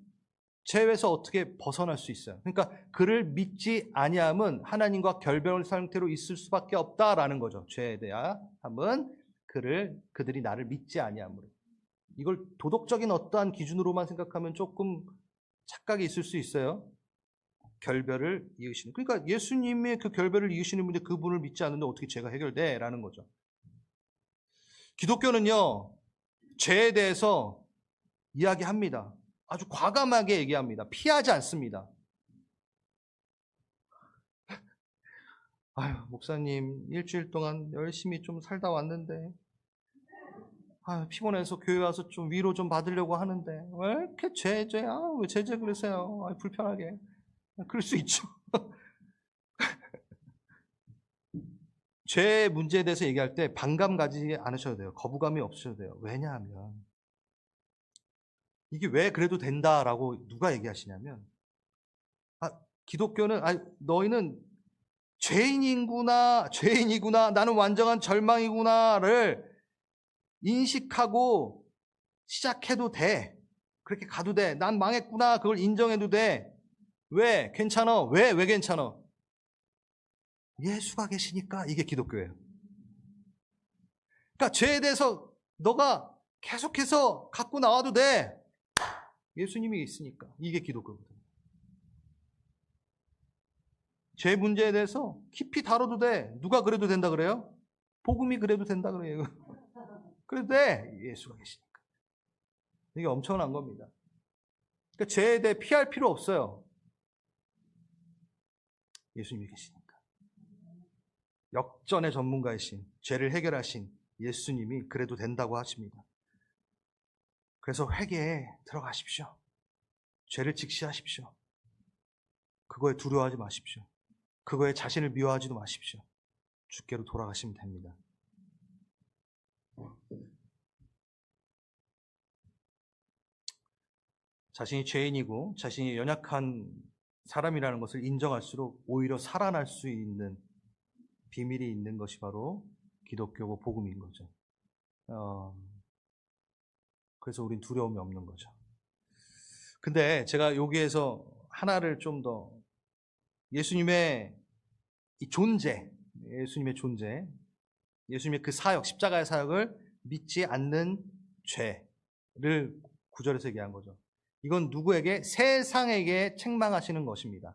죄에서 어떻게 벗어날 수 있어요? 그러니까 그를 믿지 아니함은 하나님과 결별 상태로 있을 수밖에 없다라는 거죠. 죄에 대함은 그들이 나를 믿지 아니함으로. 이걸 도덕적인 어떠한 기준으로만 생각하면 조금 착각이 있을 수 있어요. 결별을 이으시는. 그러니까 예수님의 그 결별을 이으시는 분인데 그분을 믿지 않는데 어떻게 죄가 해결돼? 라는 거죠. 기독교는요, 죄에 대해서 이야기합니다. 아주 과감하게 얘기합니다. 피하지 않습니다. 아유, 목사님, 일주일 동안 열심히 좀 살다 왔는데, 아유, 피곤해서 교회 와서 좀 위로 좀 받으려고 하는데, 왜 이렇게 왜 죄 그러세요? 아유, 불편하게. 그럴 수 있죠. 죄 문제에 대해서 얘기할 때 반감 가지지 않으셔도 돼요. 거부감이 없으셔도 돼요. 왜냐하면, 이게 왜 그래도 된다라고 누가 얘기하시냐면, 기독교는, 너희는 죄인이구나, 나는 완전한 절망이구나를 인식하고 시작해도 돼. 그렇게 가도 돼. 난 망했구나, 그걸 인정해도 돼. 왜? 괜찮아. 왜 괜찮아? 예수가 계시니까 이게 기독교예요. 그러니까 죄에 대해서 너가 계속해서 갖고 나와도 돼. 예수님이 있으니까. 이게 기독교거든요. 죄 문제에 대해서 깊이 다뤄도 돼. 누가 그래도 된다 그래요? 복음이 그래도 된다 그래요. 그래도 돼. 예수가 계시니까. 이게 엄청난 겁니다. 그러니까 죄에 대해 피할 필요 없어요. 예수님이 계시니까. 역전의 전문가이신, 죄를 해결하신 예수님이 그래도 된다고 하십니다. 그래서 회개에 들어가십시오. 죄를 직시하십시오. 그거에 두려워하지 마십시오. 그거에 자신을 미워하지도 마십시오. 주께로 돌아가시면 됩니다. 자신이 죄인이고 자신이 연약한 사람이라는 것을 인정할수록 오히려 살아날 수 있는 비밀이 있는 것이 바로 기독교고 복음인 거죠. 그래서 우린 두려움이 없는 거죠. 근데 제가 여기에서 하나를 좀 더 예수님의 이 존재, 예수님의 존재, 예수님의 그 사역, 십자가의 사역을 믿지 않는 죄를 구절에서 얘기한 거죠. 이건 누구에게? 세상에게 책망하시는 것입니다.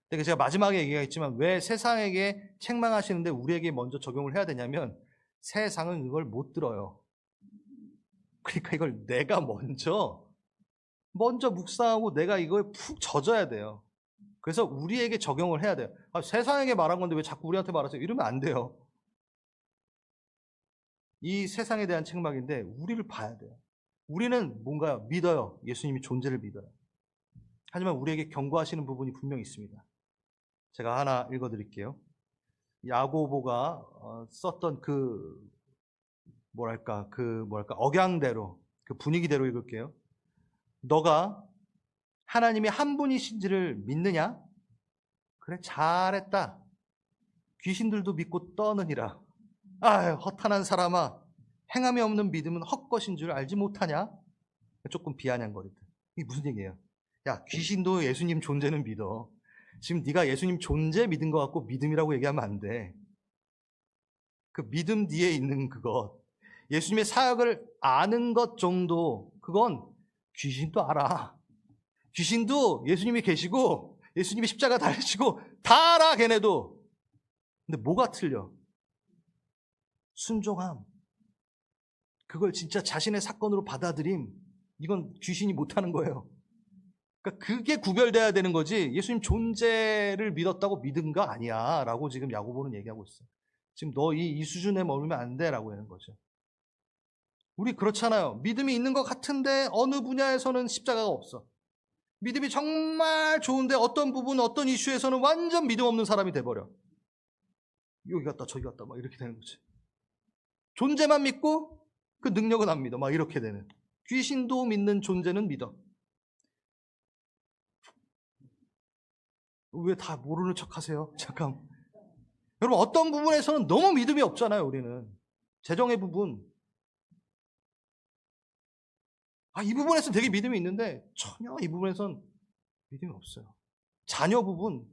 근데 제가 마지막에 얘기했지만 왜 세상에게 책망하시는데 우리에게 먼저 적용을 해야 되냐면 세상은 이걸 못 들어요. 그러니까 이걸 내가 먼저 묵상하고 내가 이거에 푹 젖어야 돼요. 그래서 우리에게 적용을 해야 돼요. 세상에게 말한 건데 왜 자꾸 우리한테 말하세요? 이러면 안 돼요. 이 세상에 대한 책망인데 우리를 봐야 돼요. 우리는 뭔가요? 믿어요. 예수님이 존재를 믿어요. 하지만 우리에게 경고하시는 부분이 분명히 있습니다. 제가 하나 읽어드릴게요. 야고보가 썼던 뭐랄까 억양대로, 그 분위기대로 읽을게요. 너가 하나님이 한 분이신지를 믿느냐? 그래, 잘했다. 귀신들도 믿고 떠느니라. 아유, 허탄한 사람아, 행함이 없는 믿음은 헛것인 줄 알지 못하냐? 조금 비아냥거리듯. 이게 무슨 얘기예요? 야, 귀신도 예수님 존재는 믿어. 지금 네가 예수님 존재 믿은 것 같고 믿음이라고 얘기하면 안 돼. 그 믿음 뒤에 있는 그것, 예수님의 사역을 아는 것 정도, 그건 귀신도 알아. 귀신도 예수님이 계시고 예수님이 십자가 달리시고 다 알아, 걔네도. 근데 뭐가 틀려? 순종함. 그걸 진짜 자신의 사건으로 받아들임. 이건 귀신이 못하는 거예요. 그러니까 그게 구별돼야 되는 거지, 예수님 존재를 믿었다고 믿은 거 아니야 라고 지금 야고보는 얘기하고 있어요. 지금 너 이 수준에 머물면 안 돼 라고 하는 거죠. 우리 그렇잖아요. 믿음이 있는 것 같은데 어느 분야에서는 십자가가 없어. 믿음이 정말 좋은데 어떤 부분, 어떤 이슈에서는 완전 믿음 없는 사람이 돼버려. 여기 갔다 저기 갔다 막 이렇게 되는 거지. 존재만 믿고 그 능력은 안 믿어. 막 이렇게 되는. 귀신도 믿는 존재는 믿어. 왜 다 모르는 척 하세요? 잠깐. 여러분, 어떤 부분에서는 너무 믿음이 없잖아요, 우리는. 재정의 부분. 이 부분에서는 되게 믿음이 있는데 전혀 이 부분에서는 믿음이 없어요. 자녀 부분.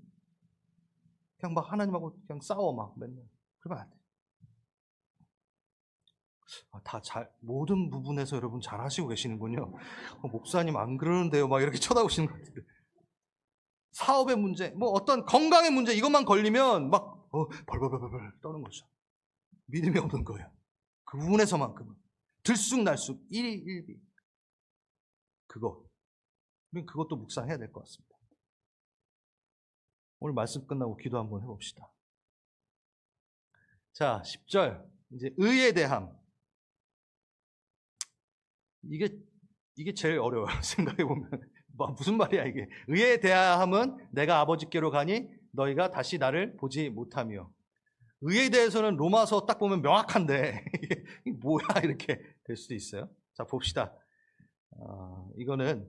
그냥 막 하나님하고 그냥 싸워 막 맨날. 그러면 안 돼. 모든 부분에서 여러분 잘 하시고 계시는군요. 목사님 안 그러는데요. 막 이렇게 쳐다보시는 것 같아요. 사업의 문제, 뭐 어떤 건강의 문제, 이것만 걸리면 막 벌벌벌벌 떠는 거죠. 믿음이 없는 거예요. 그 부분에서만큼은. 들쑥날쑥, 일희일비. 우리는 그것도 묵상해야 될 것 같습니다. 오늘 말씀 끝나고 기도 한번 해봅시다. 자, 10절. 이제 의에 대함. 이게 제일 어려워요. 생각해보면. 무슨 말이야, 이게. 의에 대함은 내가 아버지께로 가니 너희가 다시 나를 보지 못하며. 의에 대해서는 로마서 딱 보면 명확한데, 이게 뭐야, 이렇게 될 수도 있어요. 자, 봅시다. 이거는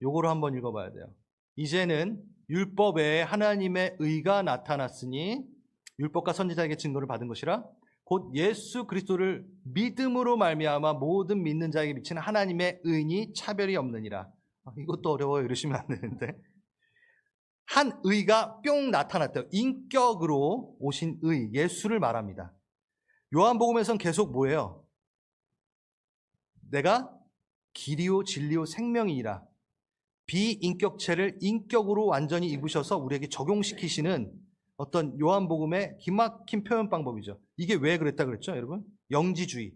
요거로 한번 읽어봐야 돼요. 이제는 율법 외에 하나님의 의가 나타났으니 율법과 선지자에게 증거를 받은 것이라 곧 예수 그리스도를 믿음으로 말미암아 모든 믿는 자에게 미치는 하나님의 의니 차별이 없느니라. 이것도 어려워요. 이러시면 안 되는데. 한 의가 뿅 나타났대요. 인격으로 오신 의, 예수를 말합니다. 요한복음에서는 계속 뭐예요? 내가 길이요 진리요 생명이니라. 비인격체를 인격으로 완전히 입으셔서 우리에게 적용시키시는 어떤 요한복음의 기막힌 표현 방법이죠. 이게 왜 그랬다 그랬죠, 여러분? 영지주의.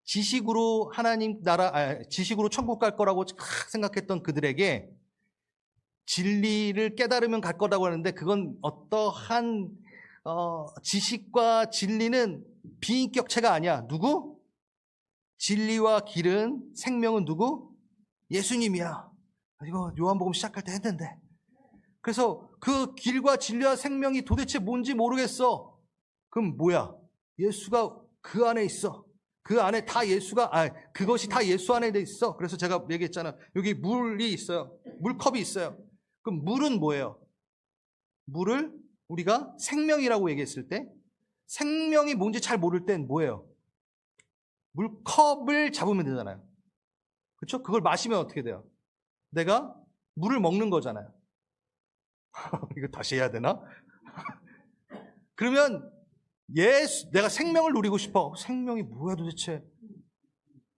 지식으로 하나님 나라, 지식으로 천국 갈 거라고 생각했던 그들에게 진리를 깨달으면 갈 거라고 하는데, 그건 어떠한 지식과 진리는 비인격체가 아니야. 누구? 진리와 길은, 생명은 누구? 예수님이야. 이거 요한복음 시작할 때 했는데. 그래서 그 길과 진리와 생명이 도대체 뭔지 모르겠어. 그럼 뭐야? 예수가 그 안에 있어. 그 안에 다 그것이 다 예수 안에 있어. 그래서 제가 얘기했잖아. 여기 물이 있어요. 물컵이 있어요. 그럼 물은 뭐예요? 물을 우리가 생명이라고 얘기했을 때, 생명이 뭔지 잘 모를 땐 뭐예요? 물컵을 잡으면 되잖아요. 그렇죠? 그걸 마시면 어떻게 돼요? 내가 물을 먹는 거잖아요. 이거 다시 해야 되나? 그러면 내가 생명을 누리고 싶어. 생명이 뭐야 도대체?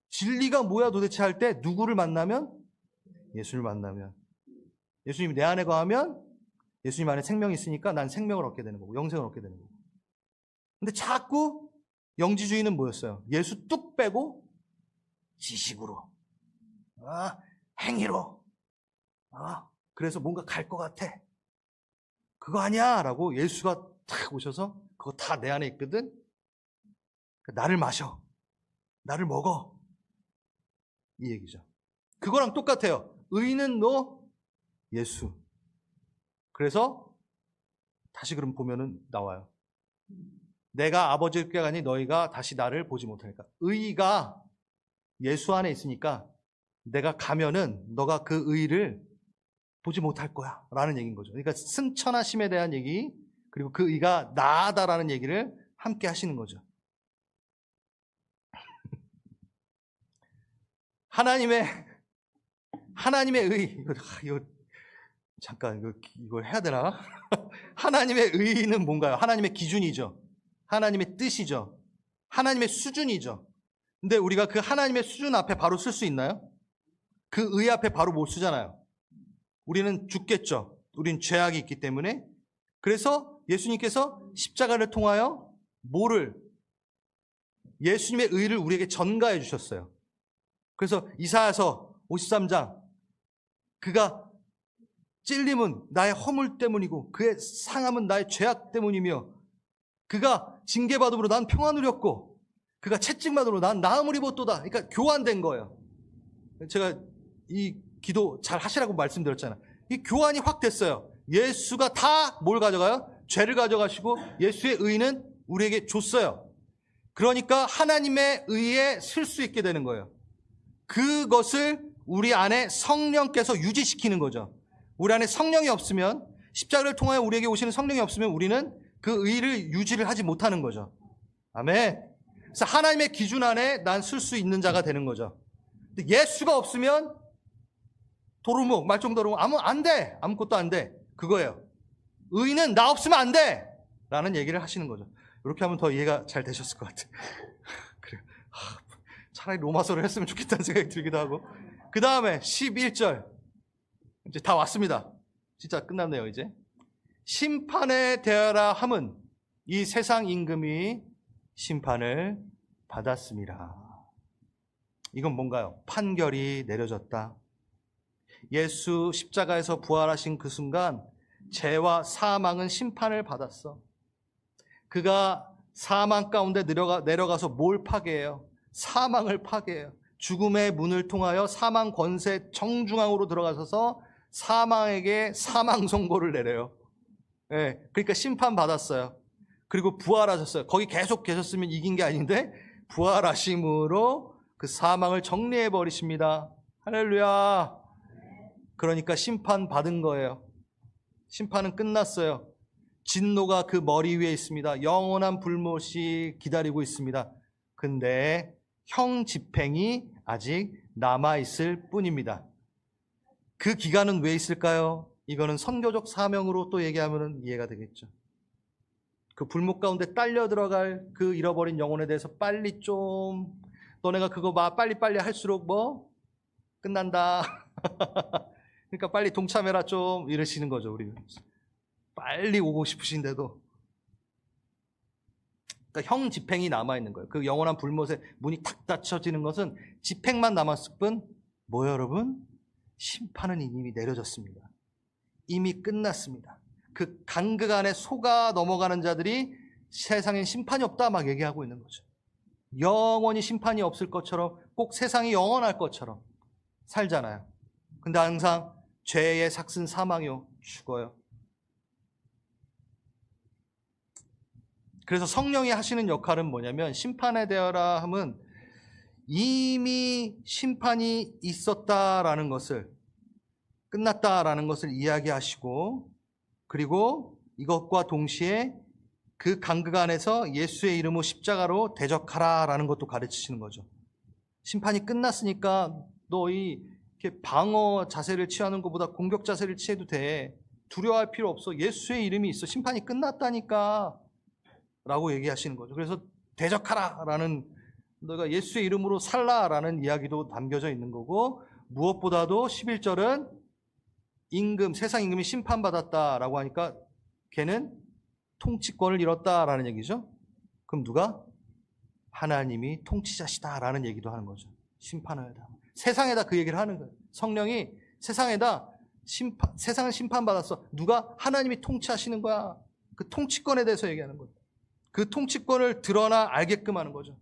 진리가 뭐야 도대체 할 때 누구를 만나면? 예수를 만나면. 예수님이 내 안에 거하면 예수님 안에 생명이 있으니까 난 생명을 얻게 되는 거고 영생을 얻게 되는 거고. 근데 자꾸 영지주의는 뭐였어요? 예수 뚝 빼고 지식으로, 행위로, 그래서 뭔가 갈 것 같아. 그거 아니야 라고 예수가 탁 오셔서 그거 다 내 안에 있거든. 나를 마셔, 나를 먹어, 이 얘기죠. 그거랑 똑같아요. 의는 너, 예수. 그래서 다시 그럼 보면은 나와요. 내가 아버지께 가니 너희가 다시 나를 보지 못하니까. 의가 예수 안에 있으니까 내가 가면은 너가 그 의를 보지 못할 거야 라는 얘기인 거죠. 그러니까 승천하심에 대한 얘기, 그리고 그 의가 나아다라는 얘기를 함께 하시는 거죠. 하나님의 의, 이거 잠깐 이걸 해야 되나? 하나님의 의는 뭔가요? 하나님의 기준이죠. 하나님의 뜻이죠. 하나님의 수준이죠. 근데 우리가 그 하나님의 수준 앞에 바로 쓸 수 있나요? 그 의 앞에 바로 못 쓰잖아요. 우리는 죽겠죠. 우린 죄악이 있기 때문에. 그래서 예수님께서 십자가를 통하여 뭐를? 예수님의 의를 우리에게 전가해 주셨어요. 그래서 이사야서 53장, 그가 찔림은 나의 허물 때문이고 그의 상함은 나의 죄악 때문이며 그가 징계받음으로 난 평안 누렸고 그가 채찍받음으로 난 나음을 입었도다. 그러니까 교환된 거예요. 제가 이 기도 잘 하시라고 말씀드렸잖아요. 이 교환이 확 됐어요. 예수가 다 뭘 가져가요? 죄를 가져가시고 예수의 의는 우리에게 줬어요. 그러니까 하나님의 의에 쓸 수 있게 되는 거예요. 그것을 우리 안에 성령께서 유지시키는 거죠. 우리 안에 성령이 없으면, 십자가를 통하여 우리에게 오시는 성령이 없으면 우리는 그 의를 유지를 하지 못하는 거죠. 아멘. 그래서 하나님의 기준 안에 난 쓸 수 있는 자가 되는 거죠. 근데 예수가 없으면 도루묵, 말종도루묵, 안 돼. 아무것도 안 돼. 그거예요. 의는 나 없으면 안 돼. 라는 얘기를 하시는 거죠. 이렇게 하면 더 이해가 잘 되셨을 것 같아요. 그래요. 차라리 로마서를 했으면 좋겠다는 생각이 들기도 하고. 그 다음에 11절. 이제 다 왔습니다. 진짜 끝났네요, 이제. 심판에 대하라 함은 이 세상 임금이 심판을 받았습니다. 이건 뭔가요? 판결이 내려졌다. 예수 십자가에서 부활하신 그 순간 죄와 사망은 심판을 받았어. 그가 사망 가운데 내려가서 뭘 파괴해요? 사망을 파괴해요. 죽음의 문을 통하여 사망 권세 정중앙으로 들어가셔서 사망에게 사망 선고를 내려요. 네, 그러니까 심판 받았어요. 그리고 부활하셨어요. 거기 계속 계셨으면 이긴 게 아닌데 부활하심으로 그 사망을 정리해 버리십니다. 할렐루야. 그러니까 심판 받은 거예요. 심판은 끝났어요. 진노가 그 머리 위에 있습니다. 영원한 불못이 기다리고 있습니다. 근데 형 집행이 아직 남아있을 뿐입니다. 그 기간은 왜 있을까요? 이거는 선교적 사명으로 또 얘기하면 이해가 되겠죠. 그 불목 가운데 딸려 들어갈 그 잃어버린 영혼에 대해서 빨리 좀, 너네가 그거 빨리빨리 할수록 뭐 끝난다. 그러니까 빨리 동참해라 좀 이러시는 거죠. 우리 빨리 오고 싶으신데도. 그러니까 형 집행이 남아있는 거예요. 그 영원한 불못에 문이 탁 닫혀지는 것은 집행만 남았을 뿐, 뭐예요 여러분? 심판은 이미 내려졌습니다. 이미 끝났습니다. 그 간극 안에 속아 넘어가는 자들이 세상엔 심판이 없다 막 얘기하고 있는 거죠. 영원히 심판이 없을 것처럼, 꼭 세상이 영원할 것처럼 살잖아요. 근데 항상 죄의 삭슨 사망이요, 죽어요. 그래서 성령이 하시는 역할은 뭐냐면, 심판에 대하라 함은 이미 심판이 있었다라는 것을, 끝났다라는 것을 이야기하시고, 그리고 이것과 동시에 그 간극 안에서 예수의 이름으로 십자가로 대적하라라는 것도 가르치시는 거죠. 심판이 끝났으니까 너희 이렇게 방어 자세를 취하는 것보다 공격 자세를 취해도 돼. 두려워할 필요 없어. 예수의 이름이 있어. 심판이 끝났다니까 라고 얘기하시는 거죠. 그래서 대적하라라는, 너가 예수의 이름으로 살라라는 이야기도 담겨져 있는 거고, 무엇보다도 11절은 임금, 세상 임금이 심판받았다라고 하니까 걔는 통치권을 잃었다라는 얘기죠. 그럼 누가? 하나님이 통치자시다라는 얘기도 하는 거죠. 심판을 다. 세상에다 그 얘기를 하는 거예요. 성령이 세상에다 세상을 심판받았어. 누가? 하나님이 통치하시는 거야. 그 통치권에 대해서 얘기하는 거예요. 그 통치권을 드러나 알게끔 하는 거죠.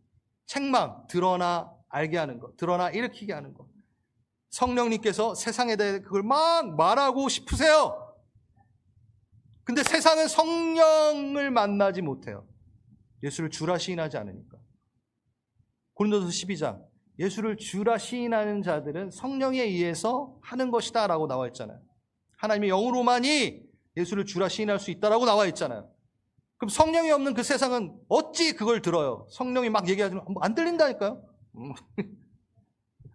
책망, 드러나 알게 하는 것, 드러나 일으키게 하는 것. 성령님께서 세상에 대해 그걸 막 말하고 싶으세요. 근데 세상은 성령을 만나지 못해요. 예수를 주라 시인하지 않으니까. 고린도서 12장, 예수를 주라 시인하는 자들은 성령에 의해서 하는 것이다 라고 나와 있잖아요. 하나님의 영으로만이 예수를 주라 시인할 수 있다라고 나와 있잖아요. 그럼 성령이 없는 그 세상은 어찌 그걸 들어요? 성령이 막 얘기하지만 안 들린다니까요.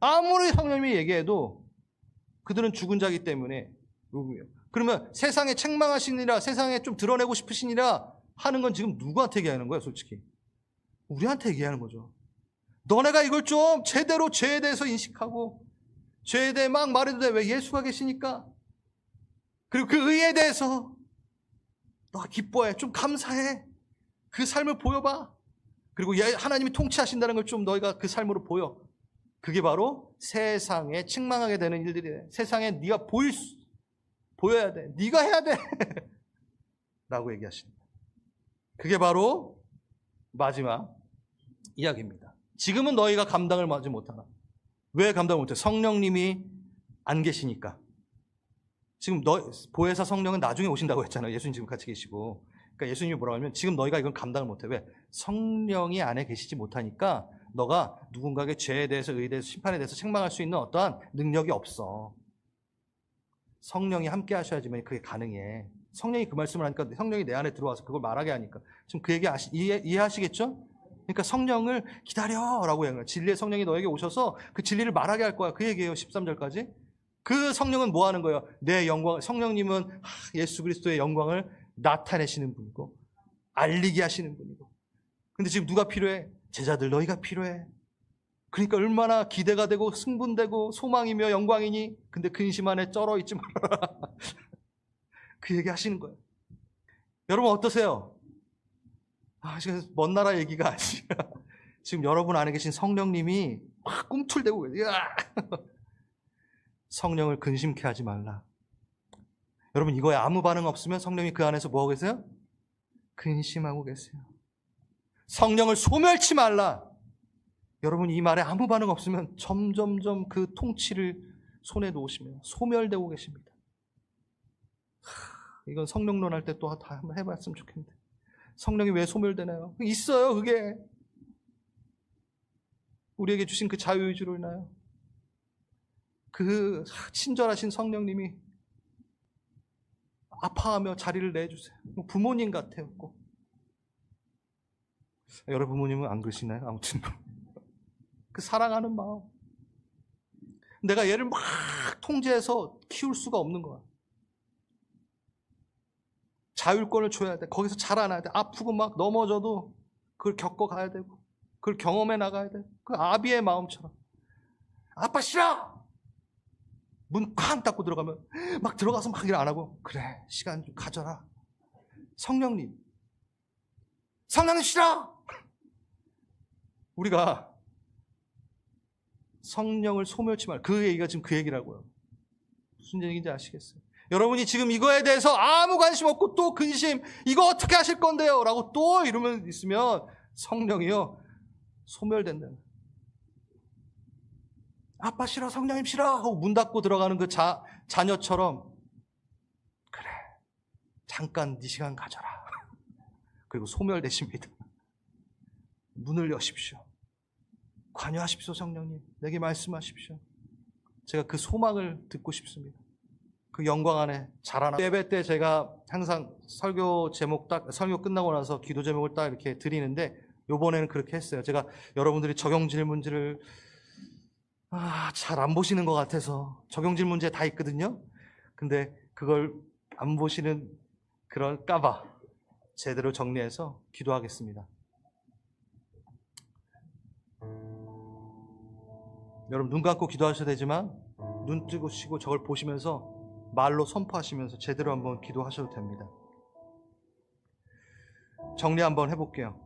아무리 성령이 얘기해도 그들은 죽은 자이기 때문에. 그러면 세상에 책망하시니라, 세상에 좀 드러내고 싶으시니라 하는 건 지금 누구한테 얘기하는 거예요, 솔직히? 우리한테 얘기하는 거죠. 너네가 이걸 좀 제대로 죄에 대해서 인식하고 죄에 대해 막 말해도 돼. 왜? 예수가 계시니까. 그리고 그 의에 대해서 너 기뻐해. 좀 감사해. 그 삶을 보여봐. 그리고 하나님이 통치하신다는 걸 좀 너희가 그 삶으로 보여. 그게 바로 세상에 책망하게 되는 일들이래. 세상에 네가 보여야 돼. 네가 해야 돼. 라고 얘기하십니다. 그게 바로 마지막 이야기입니다. 지금은 너희가 감당을 하지 못하나. 왜 감당을 못해? 성령님이 안 계시니까. 지금 보혜사 성령은 나중에 오신다고 했잖아요. 예수님 지금 같이 계시고. 그러니까 예수님이 뭐라고 하면 지금 너희가 이건 감당을 못해. 왜? 성령이 안에 계시지 못하니까 너가 누군가에게 죄에 대해서, 의에 대해서, 심판에 대해서 책망할 수 있는 어떠한 능력이 없어. 성령이 함께 하셔야지만 그게 가능해. 성령이 그 말씀을 하니까 성령이 내 안에 들어와서 그걸 말하게 하니까. 지금 그 얘기 이해하시겠죠? 그러니까 성령을 기다려라고 얘기해요. 진리의 성령이 너에게 오셔서 그 진리를 말하게 할 거야. 그 얘기예요. 13절까지. 그 성령은 뭐 하는 거예요? 내 영광, 성령님은 예수 그리스도의 영광을 나타내시는 분이고 알리게 하시는 분이고. 근데 지금 누가 필요해? 제자들 너희가 필요해. 그러니까 얼마나 기대가 되고 승분되고 소망이며 영광이니. 근데 근심 안에 쩔어 있지 말아라. 그 얘기 하시는 거예요. 여러분 어떠세요? 지금 먼 나라 얘기가 아니라 지금 여러분 안에 계신 성령님이 막 꿈틀대고 계세요. 성령을 근심케 하지 말라. 여러분 이거에 아무 반응 없으면 성령이 그 안에서 뭐하고 계세요? 근심하고 계세요. 성령을 소멸치 말라. 여러분 이 말에 아무 반응 없으면 점점점 그 통치를 손에 놓으시며 소멸되고 계십니다. 이건 성령론 할 때 또 다 한번 해봤으면 좋겠는데. 성령이 왜 소멸되나요? 있어요, 그게. 우리에게 주신 그 자유의지로 인하여 그 친절하신 성령님이 아파하며 자리를 내주세요. 부모님 같아요, 꼭. 여러분 부모님은 안 그러시나요? 아무튼 그 사랑하는 마음. 내가 얘를 막 통제해서 키울 수가 없는 거야. 자율권을 줘야 돼. 거기서 자라나야 돼. 아프고 막 넘어져도 그걸 겪어가야 되고 그걸 경험해 나가야 돼. 그 아비의 마음처럼. 아빠 싫어! 문 쾅 닫고 들어가면 막 들어가서 막 일 안 하고 그래 시간 좀 가져라. 성령님 싫어! 우리가 성령을 소멸치 말. 그 얘기가 지금 그 얘기라고요. 무슨 얘기인지 아시겠어요? 여러분이 지금 이거에 대해서 아무 관심 없고 또 근심, 이거 어떻게 하실 건데요? 라고 또 이러면 있으면 성령이요 소멸된다. 아빠 싫어, 성령님 싫어 하고 문 닫고 들어가는 그 자녀처럼 그래 잠깐 네 시간 가져라. 그리고 소멸되십니다. 문을 여십시오. 관여하십시오. 성령님 내게 말씀하십시오. 제가 그 소망을 듣고 싶습니다. 그 영광 안에 자라나. 예배 때 제가 항상 설교 제목 설교 끝나고 나서 기도 제목을 딱 이렇게 드리는데 요번에는 그렇게 했어요. 제가 여러분들이 적용 질문지를 잘 안 보시는 것 같아서 적용 질문지에 다 있거든요. 근데 그걸 안 보시는 그럴까봐 제대로 정리해서 기도하겠습니다. 여러분 눈 감고 기도하셔도 되지만 눈 뜨시고 저걸 보시면서 말로 선포하시면서 제대로 한번 기도하셔도 됩니다. 정리 한번 해볼게요.